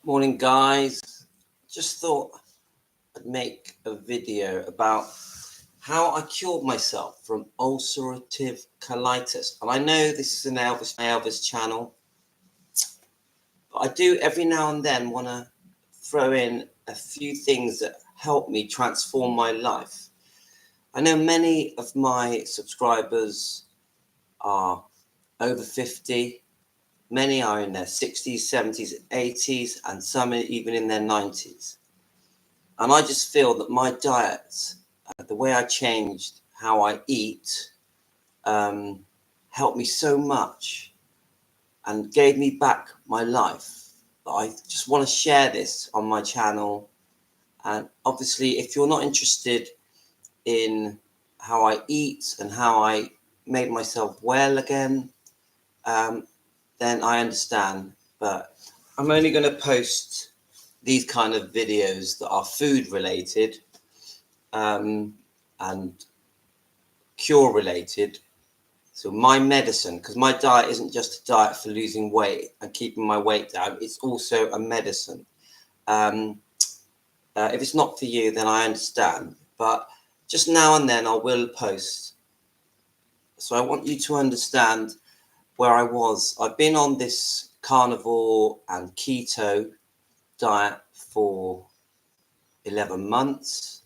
Morning, guys. Just thought I'd make a video about how I cured myself from ulcerative colitis. And I know this is an Elvis channel, but I do every now and then want to throw in a few things that help me transform my life. I know many of my subscribers are over 50. Many are in their 60s, 70s, 80s, and some even in their 90s. And I just feel that my diet, the way I changed how I eat, helped me so much and gave me back my life. But I just want to share this on my channel. And obviously, if you're not interested in how I eat and how I made myself well again, then I understand. But I'm only going to post these kind of videos that are food related and cure related. So my medicine, because my diet isn't just a diet for losing weight and keeping my weight down, it's also a medicine. If it's not for you, then I understand. But just now and then I will post. So I want you to understand where I was. I've been on this carnivore and keto diet for 11 months.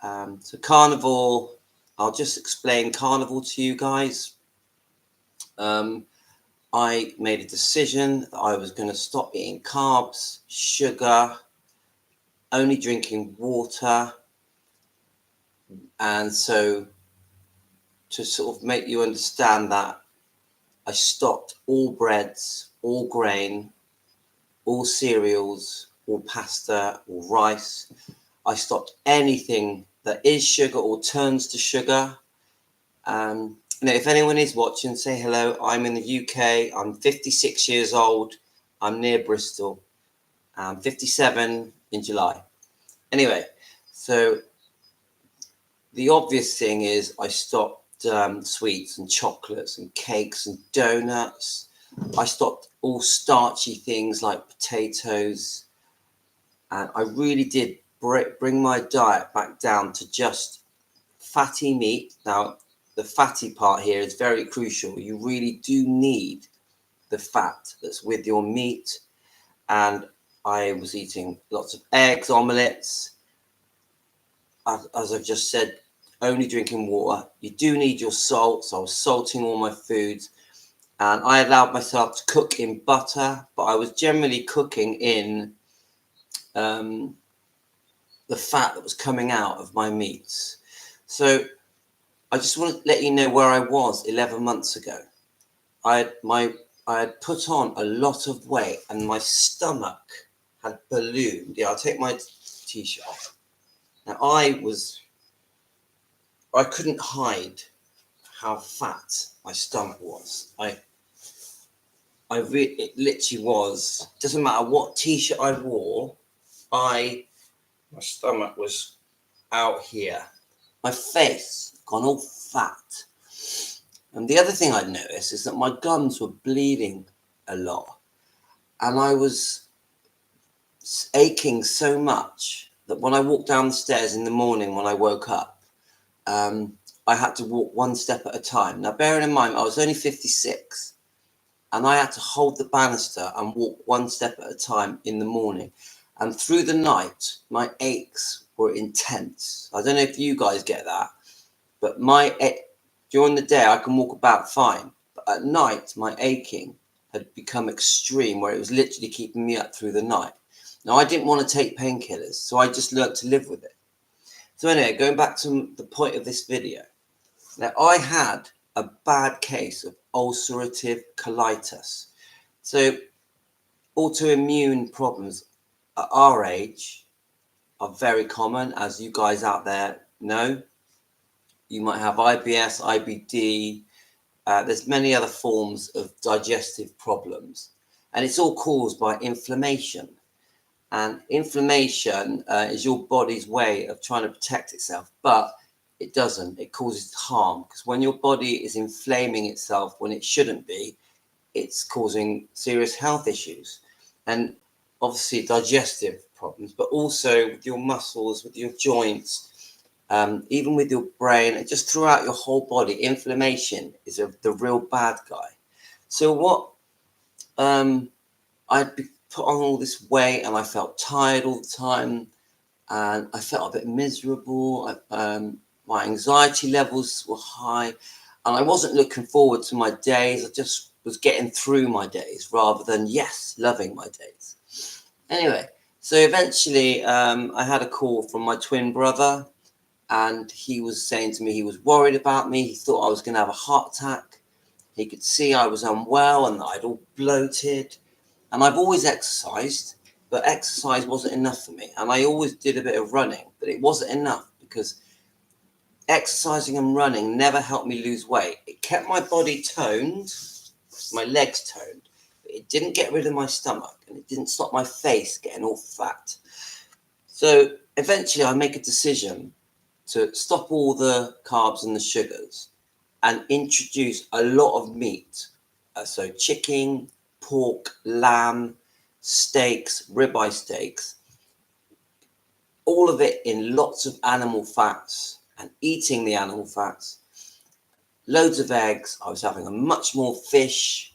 So carnivore, I'll just explain carnivore to you guys. I made a decision that I was going to stop eating carbs, sugar, only drinking water. And so to sort of make you understand that, I stopped all breads, all grain, all cereals, all pasta, all rice. I stopped anything that is sugar or turns to sugar. If anyone is watching, say hello. I'm in the UK. I'm 56 years old. I'm near Bristol. I'm 57 in July. Anyway, so the obvious thing is I stopped sweets and chocolates and cakes and donuts. I stopped all starchy things like potatoes. And I really did bring my diet back down to just fatty meat. Now, the fatty part here is very crucial. You really do need the fat that's with your meat. And I was eating lots of eggs, omelettes. As I've just said, only drinking water. You do need your salt, so I was salting all my foods. And I allowed myself to cook in butter, but I was generally cooking in the fat that was coming out of my meats. So I just want to let you know where I was 11 months ago. I had put on a lot of weight and my stomach had ballooned. Yeah, I'll take my t-shirt off. Now I couldn't hide how fat my stomach was. It literally was. Doesn't matter what t-shirt I wore, my stomach was out here. My face gone all fat. And the other thing I'd noticed is that my gums were bleeding a lot. And I was aching so much that when I walked down the stairs in the morning when I woke up, I had to walk one step at a time. Now, bearing in mind, I was only 56 and I had to hold the banister and walk one step at a time in the morning. And through the night, my aches were intense. I don't know if you guys get that, but during the day, I can walk about fine. But at night, my aching had become extreme, where it was literally keeping me up through the night. Now, I didn't want to take painkillers, so I just learned to live with it. So anyway, going back to the point of this video. Now, I had a bad case of ulcerative colitis. So autoimmune problems at our age are very common, as you guys out there know. You might have IBS, IBD. There's many other forms of digestive problems. And it's all caused by inflammation. And inflammation is your body's way of trying to protect itself. But it doesn't. It causes harm. Because when your body is inflaming itself when it shouldn't be, it's causing serious health issues. And obviously digestive problems, but also with your muscles, with your joints, even with your brain, and just throughout your whole body. Inflammation is the real bad guy. So what I'd be put on all this weight, and I felt tired all the time, and I felt a bit miserable. My anxiety levels were high, and I wasn't looking forward to my days. I just was getting through my days rather than, yes, loving my days. Anyway, so eventually I had a call from my twin brother, and he was saying to me he was worried about me. He thought I was going to have a heart attack. He could see I was unwell and that I'd all bloated. And I've always exercised, but exercise wasn't enough for me. And I always did a bit of running, but it wasn't enough because exercising and running never helped me lose weight. It kept my body toned, my legs toned, but it didn't get rid of my stomach, and it didn't stop my face getting all fat. So eventually I make a decision to stop all the carbs and the sugars and introduce a lot of meat. So chicken, pork, lamb, steaks, ribeye steaks, all of it in lots of animal fats, and eating the animal fats, loads of eggs. I was having a much more fish,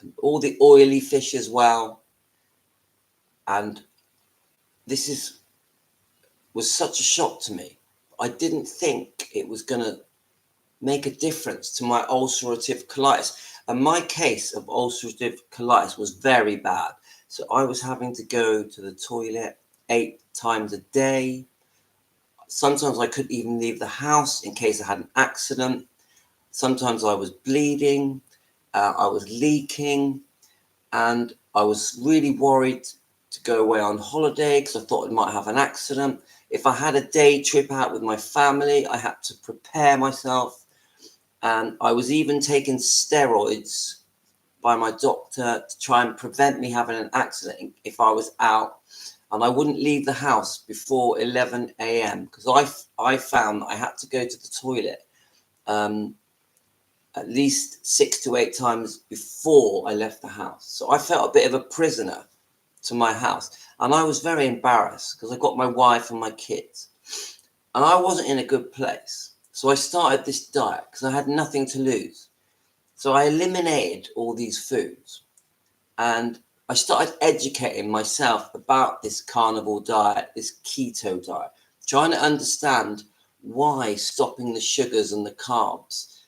and all the oily fish as well. And this was such a shock to me. I didn't think it was going to make a difference to my ulcerative colitis. And my case of ulcerative colitis was very bad. So I was having to go to the toilet 8 times a day. Sometimes I couldn't even leave the house in case I had an accident. Sometimes I was bleeding, I was leaking, and I was really worried to go away on holiday because I thought I might have an accident. If I had a day trip out with my family, I had to prepare myself. And I was even taking steroids by my doctor to try and prevent me having an accident if I was out. And I wouldn't leave the house before 11 a.m. because I found that I had to go to the toilet at least 6 to 8 times before I left the house. So I felt a bit of a prisoner to my house. And I was very embarrassed because I got my wife and my kids. And I wasn't in a good place. So I started this diet because I had nothing to lose. So I eliminated all these foods. And I started educating myself about this carnivore diet, this keto diet, trying to understand why stopping the sugars and the carbs,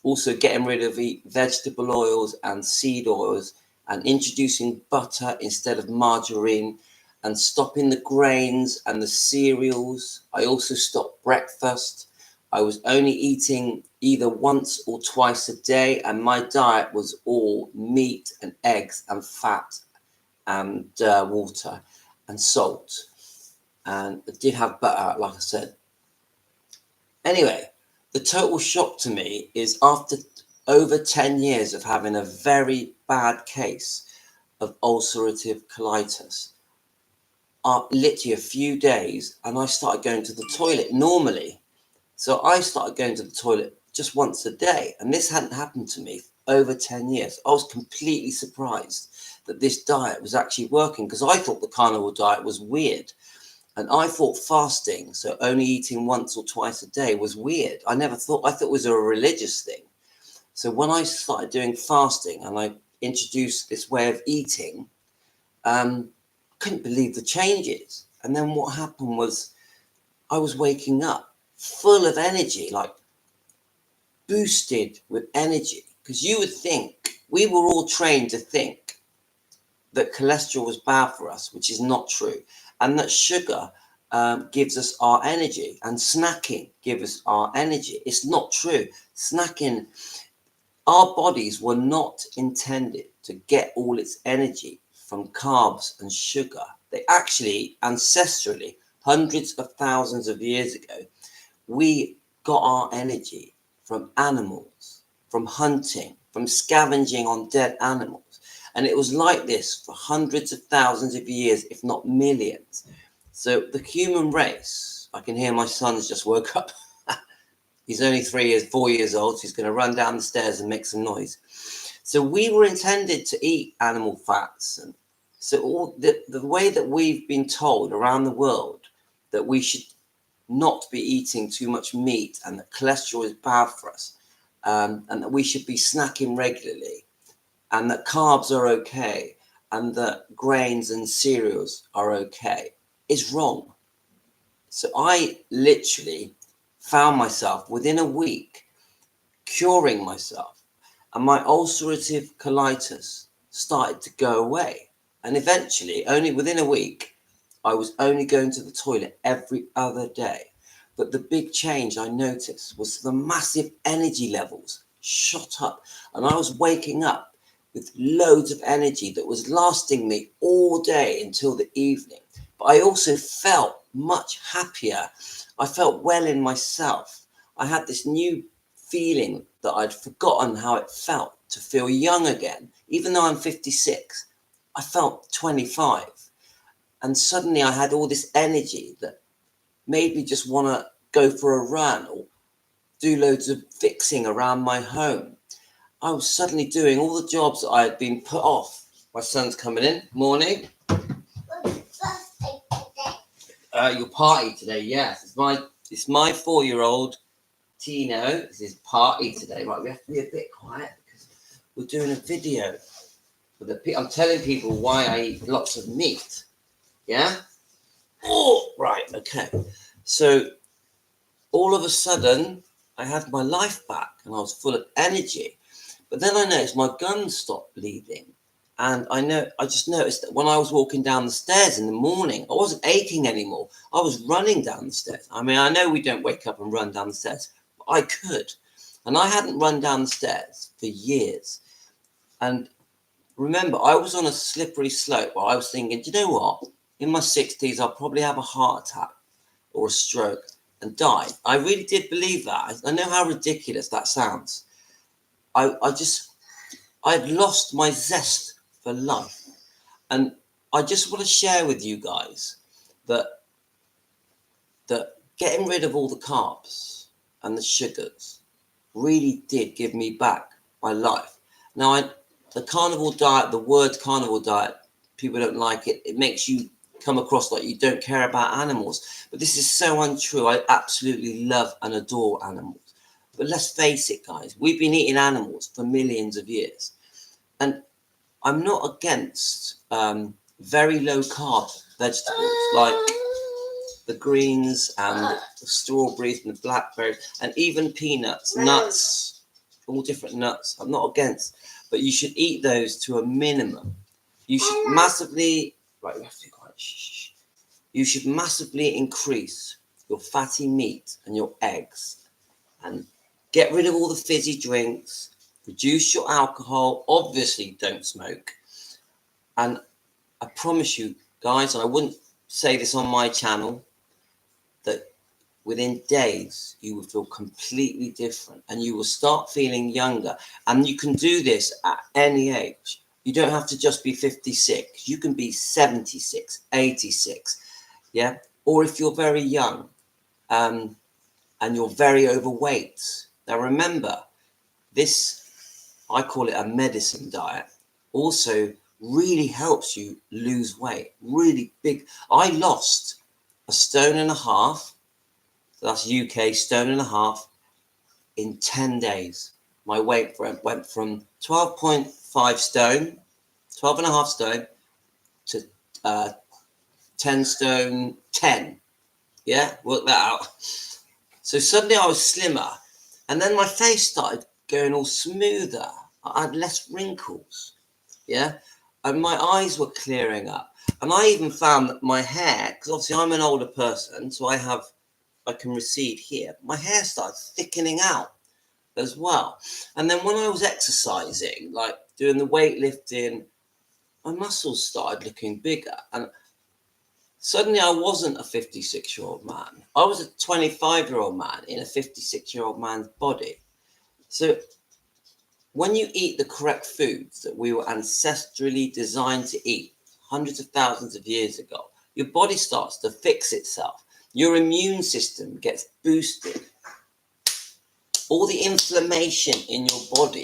also getting rid of vegetable oils and seed oils, and introducing butter instead of margarine, and stopping the grains and the cereals. I also stopped breakfast. I was only eating either once or twice a day, and my diet was all meat and eggs and fat and water and salt. And I did have butter, like I said. Anyway, the total shock to me is after over 10 years of having a very bad case of ulcerative colitis, literally a few days, and I started going to the toilet normally. So I started going to the toilet just once a day, and this hadn't happened to me over 10 years. I was completely surprised that this diet was actually working because I thought the carnivore diet was weird. And I thought fasting, so only eating once or twice a day, was weird. I thought it was a religious thing. So when I started doing fasting and I introduced this way of eating, I couldn't believe the changes. And then what happened was I was waking up full of energy, like boosted with energy. Because you would think, we were all trained to think that cholesterol was bad for us, which is not true. And that sugar gives us our energy, and snacking gives us our energy. It's not true. Snacking, our bodies were not intended to get all its energy from carbs and sugar. They actually, ancestrally, hundreds of thousands of years ago, we got our energy from animals, from hunting, from scavenging on dead animals. And it was like this for hundreds of thousands of years, if not millions. So the human race, I can hear my son's just woke up. He's only 4 years old. So he's going to run down the stairs and make some noise. So we were intended to eat animal fats and So all the way that we've been told around the world that we should not be eating too much meat and that cholesterol is bad for us, and that we should be snacking regularly, and that carbs are okay, and that grains and cereals are okay, is wrong. So I literally found myself within a week curing myself, and my ulcerative colitis started to go away. And eventually, only within a week, I was only going to the toilet every other day. But the big change I noticed was the massive energy levels shot up, and I was waking up with loads of energy that was lasting me all day until the evening. But I also felt much happier. I felt well in myself. I had this new feeling that I'd forgotten how it felt to feel young again. Even though I'm 56, I felt 25. And suddenly I had all this energy that made me just want to go for a run or do loads of fixing around my home. I was suddenly doing all the jobs that I had been put off. My son's coming in. Morning. Your party today, yes. It's my 4-year-old Tino. It's his party today. Right, we have to be a bit quiet because we're doing a video. I'm telling people why I eat lots of meat. Yeah? Oh, right, okay. So all of a sudden, I had my life back and I was full of energy. But then I noticed my gums stopped bleeding. And I just noticed that when I was walking down the stairs in the morning, I wasn't aching anymore. I was running down the stairs. I mean, I know we don't wake up and run down the stairs, but I could. And I hadn't run down the stairs for years. And remember, I was on a slippery slope where I was thinking, do you know what? In my 60s, I'll probably have a heart attack or a stroke and die. I really did believe that. I know how ridiculous that sounds. I've lost my zest for life. And I just want to share with you guys that getting rid of all the carbs and the sugars really did give me back my life. Now, the carnivore diet, the word carnivore diet, people don't like it. It makes you come across like you don't care about animals. But this is so untrue. I absolutely love and adore animals. But let's face it, guys, we've been eating animals for millions of years. And I'm not against very low carb vegetables like the greens and the strawberries and the blackberries and even peanuts, nuts, all different nuts. I'm not against, but you should eat those to a minimum. You should massively, right, we have to be quiet. Shh. You should massively increase your fatty meat and your eggs and get rid of all the fizzy drinks, reduce your alcohol, obviously don't smoke. And I promise you guys, and I wouldn't say this on my channel, that within days you will feel completely different and you will start feeling younger. And you can do this at any age. You don't have to just be 56. You can be 76, 86. Yeah. Or if you're very young and you're very overweight. Now remember, this, I call it a medicine diet, also really helps you lose weight. Really big. I lost 1.5 stone. So that's UK, 1.5 stone in 10 days. My weight went from 12.5 stone, 12.5 stone to 10 stone 10. Yeah, work that out. So suddenly I was slimmer, and then my face started going all smoother. I had less wrinkles, yeah, and my eyes were clearing up. And I even found that my hair, because obviously I'm an older person, so I can recede here. My hair started thickening out as well. And then when I was exercising, like doing the weightlifting, my muscles started looking bigger. And suddenly I wasn't a 56-year-old man. I was a 25-year-old man in a 56-year-old man's body. So when you eat the correct foods that we were ancestrally designed to eat hundreds of thousands of years ago, your body starts to fix itself. Your immune system gets boosted. All the inflammation in your body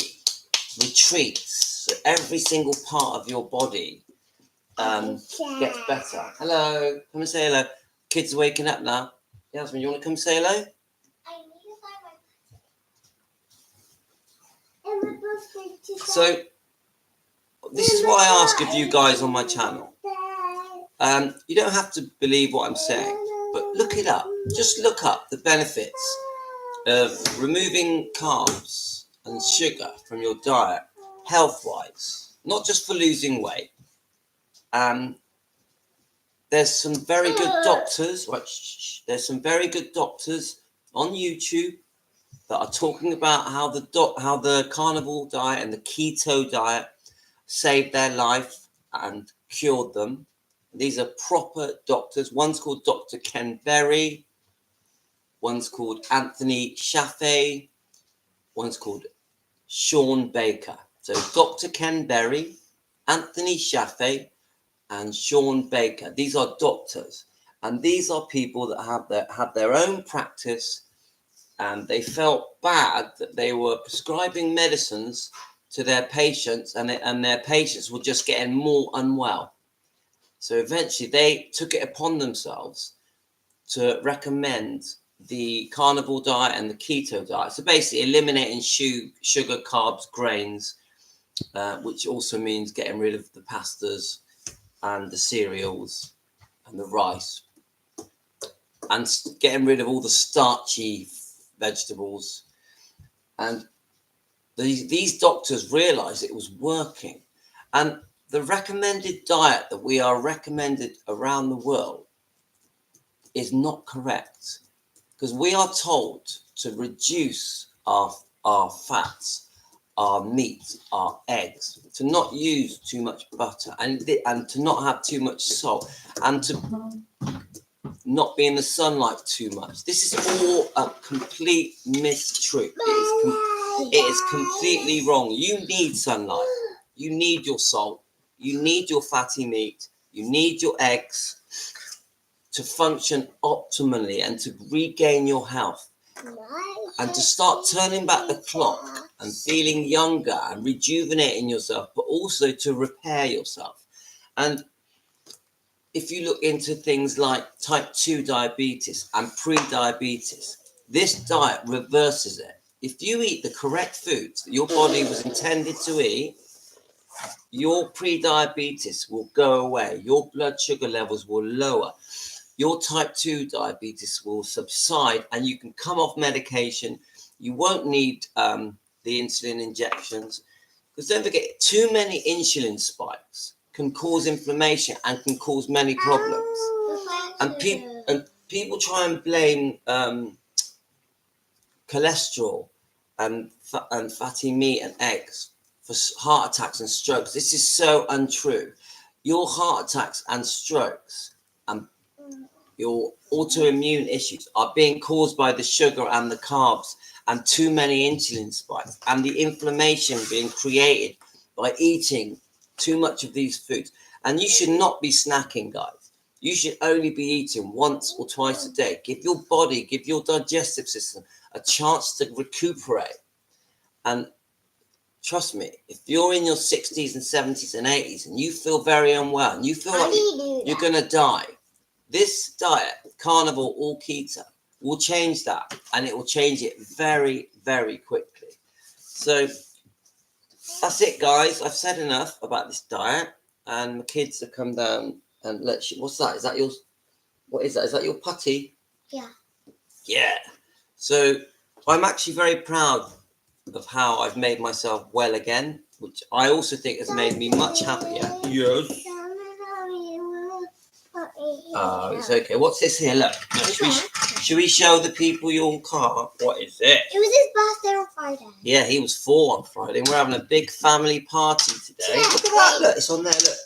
retreats. So every single part of your body gets better. Hello, come and say hello. Kids are waking up now. Yasmin, you want to come say hello? I need to find my So this is what I ask of you guys on my channel. You don't have to believe what I'm saying, but look it up. Just look up the benefits of removing carbs and sugar from your diet, health-wise, not just for losing weight. There's some very good doctors. Right, there's some very good doctors on YouTube that are talking about how the carnivore diet and the keto diet saved their life and cured them. These are proper doctors. One's called Dr. Ken Berry. One's called Anthony Chaffee. One's called Sean Baker. So Dr. Ken Berry, Anthony Chaffee, and Sean Baker. These are doctors. And these are people that have their own practice, and they felt bad that they were prescribing medicines to their patients, and their patients were just getting more unwell. So eventually they took it upon themselves to recommend the carnivore diet and the keto diet. So basically eliminating sugar, carbs, grains, which also means getting rid of the pastas and the cereals and the rice, and getting rid of all the starchy vegetables. And these doctors realized it was working. And the recommended diet that we are recommended around the world is not correct, because we are told to reduce our fats, our meat, our eggs, to not use too much butter, and to not have too much salt, and to not be in the sunlight too much. This is all a complete mistruth. It is completely wrong. You need sunlight. You need your salt. You need your fatty meat. You need your eggs to function optimally and to regain your health, and to start turning back the clock and feeling younger and rejuvenating yourself, but also to repair yourself. And if you look into things like type 2 diabetes and pre-diabetes, this diet reverses it. If you eat the correct foods that your body was intended to eat, your pre-diabetes will go away. Your blood sugar levels will lower. Your type 2 diabetes will subside, and you can come off medication. You won't need the insulin injections, because don't forget, too many insulin spikes can cause inflammation and can cause many problems. And people try and blame cholesterol and fatty meat and eggs for heart attacks and strokes. This is so untrue. Your heart attacks and strokes and your autoimmune issues are being caused by the sugar and the carbs and too many insulin spikes, and the inflammation being created by eating too much of these foods. And you should not be snacking, guys. You should only be eating once or twice a day. Give your body, give your digestive system a chance to recuperate. And trust me, if you're in your 60s and 70s and 80s and you feel very unwell and you feel like you're going to die, this diet, carnivore or keto, will change that, and it will change it very, very quickly. So that's it, guys. I've said enough about this diet, and my kids have come down and what's that? Is that yours? What is that? Is that your putty? Yeah. Yeah. So I'm actually very proud of how I've made myself well again, which I also think has made me much happier. Yes. Oh, it's okay. What's this here? Look. Should we show the people your car? What is it? It was his birthday on Friday. Yeah, he was 4 on Friday, and we're having a big family party today. Look at that. Look, it's on there. Look.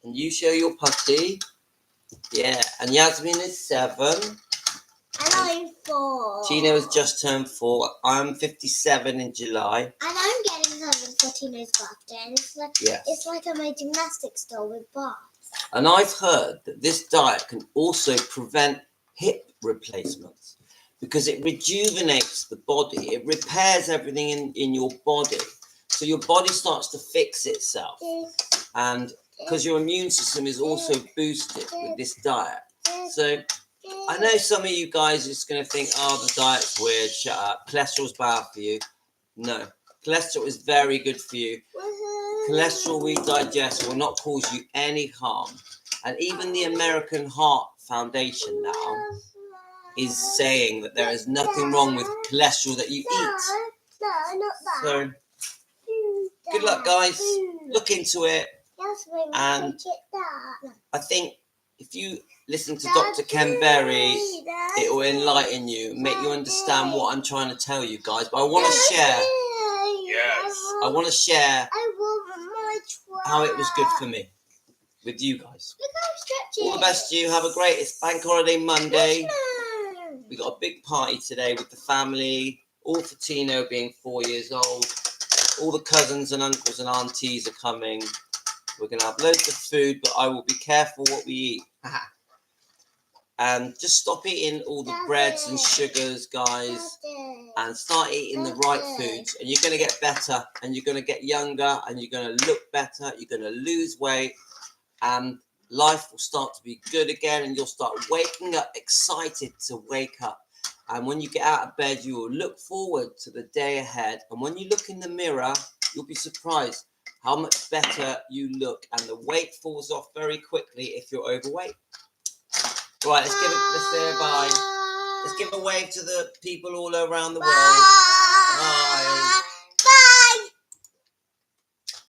And you show your putty. Yeah. And Yasmin is 7. And I'm 4. Tino has just turned 4. I'm 57 in July. And I'm getting something for Tino's birthday. And it's like I'm a gymnastics doll with bars. And I've heard that this diet can also prevent hip replacements, because it rejuvenates the body. It repairs everything in your body. So your body starts to fix itself. And because your immune system is also boosted with this diet. So I know some of you guys are just going to think, oh, the diet's weird, shut up. Cholesterol's bad for you. No, cholesterol is very good for you. Cholesterol we digest will not cause you any harm. And even the American Heart Foundation now is saying that there is nothing wrong with cholesterol that you eat. No, not that. So, good luck, guys. Look into it. And I think if you listen to Dr. Ken Berry, it will enlighten you, make you understand what I'm trying to tell you guys. But I want to share. Yes. I want to share how it was good for me with you guys. All the best to you. Have a great, it's Bank Holiday Monday. We got a big party today with the family. All for Tino being 4 years old. All the cousins and uncles and aunties are coming. We're going to have loads of food, but I will be careful what we eat. And just stop eating all the breads and sugars, guys, and start eating the right foods. And you're going to get better, and you're going to get younger, and you're going to look better. You're going to lose weight, and life will start to be good again, and you'll start waking up excited to wake up. And when you get out of bed, you will look forward to the day ahead. And when you look in the mirror, you'll be surprised how much better you look, and the weight falls off very quickly if you're overweight. Right, let's say bye. Let's give a wave to the people all around the world. Bye.